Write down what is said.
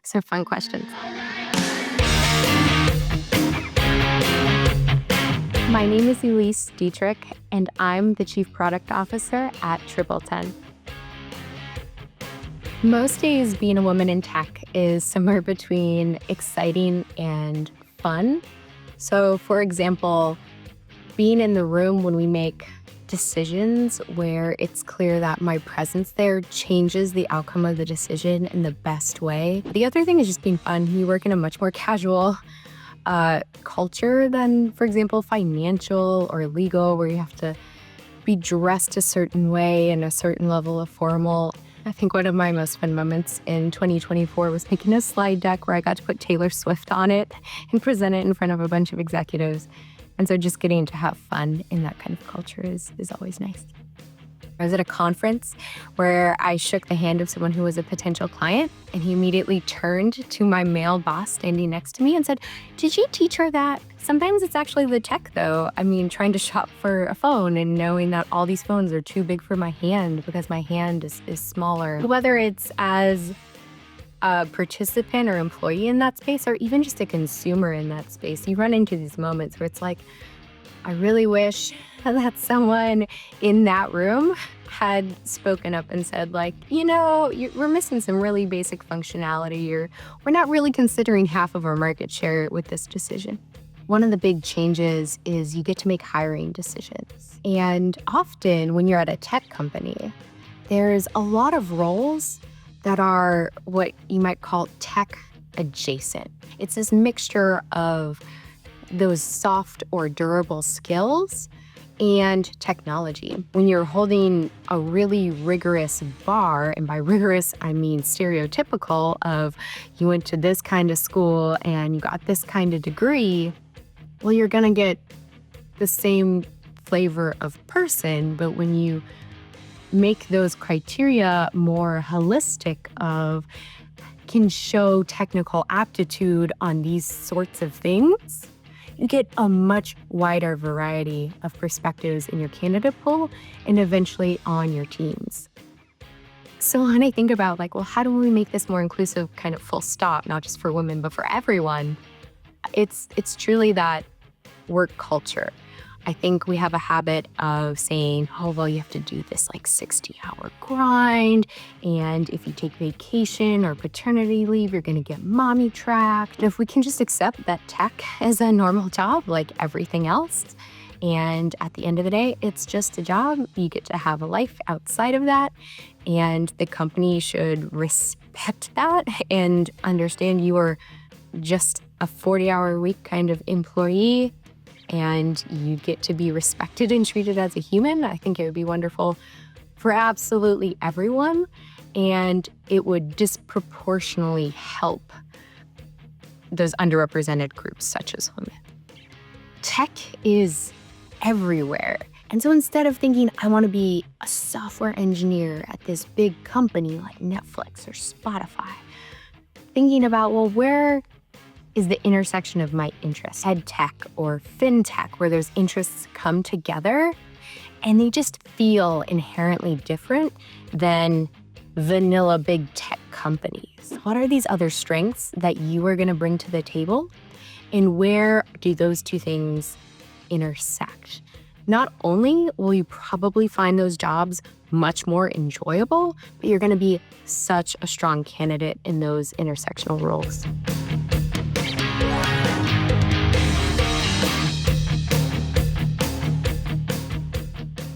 These are fun questions. My name is Elise Deitrick, and I'm the Chief Product Officer at TripleTen. Most days, being a woman in tech is somewhere between exciting and fun. So, for example, being in the room when we make decisions where it's clear that my presence there changes the outcome of the decision in the best way. The other thing is just being fun. You work in a much more casual culture than, for example, financial or legal, where you have to be dressed a certain way and a certain level of formal. I think one of my most fun moments in 2024 was making a slide deck where I got to put Taylor Swift on it and present it in front of a bunch of executives. And so just getting to have fun in that kind of culture is always nice. I was at a conference where I shook the hand of someone who was a potential client, and he immediately turned to my male boss standing next to me and said, "Did you teach her that?" Sometimes it's actually the tech, though. I mean, trying to shop for a phone and knowing that all these phones are too big for my hand because my hand is smaller. Whether it's as a participant or employee in that space, or even just a consumer in that space, you run into these moments where it's like, I really wish that someone in that room had spoken up and said, like, we're missing some really basic functionality, or we're not really considering half of our market share with this decision. One of the big changes is you get to make hiring decisions. And often when you're at a tech company, there's a lot of roles that are what you might call tech adjacent. It's this mixture of those soft or durable skills and technology. When you're holding a really rigorous bar, and by rigorous, I mean stereotypical, of you went to this kind of school and you got this kind of degree, well, you're gonna get the same flavor of person. But when you make those criteria more holistic, of can show technical aptitude on these sorts of things, you get a much wider variety of perspectives in your candidate pool and eventually on your teams. So when I think about how do we make this more inclusive, kind of full stop, not just for women, but for everyone, it's truly that work culture. I think we have a habit of saying, oh, well, you have to do this 60-hour grind. And if you take vacation or paternity leave, you're going to get mommy tracked. If we can just accept that tech is a normal job like everything else, and at the end of the day, it's just a job. You get to have a life outside of that. And the company should respect that and understand you are just a 40-hour-a-week kind of employee, and you get to be respected and treated as a human. I think it would be wonderful for absolutely everyone, and it would disproportionately help those underrepresented groups such as women. Tech is everywhere. And so instead of thinking, I want to be a software engineer at this big company like Netflix or Spotify, thinking about, well, where is the intersection of my interests? Ed tech or fintech, where those interests come together and they just feel inherently different than vanilla big tech companies. What are these other strengths that you are going to bring to the table? And where do those two things intersect? Not only will you probably find those jobs much more enjoyable, but you're going to be such a strong candidate in those intersectional roles.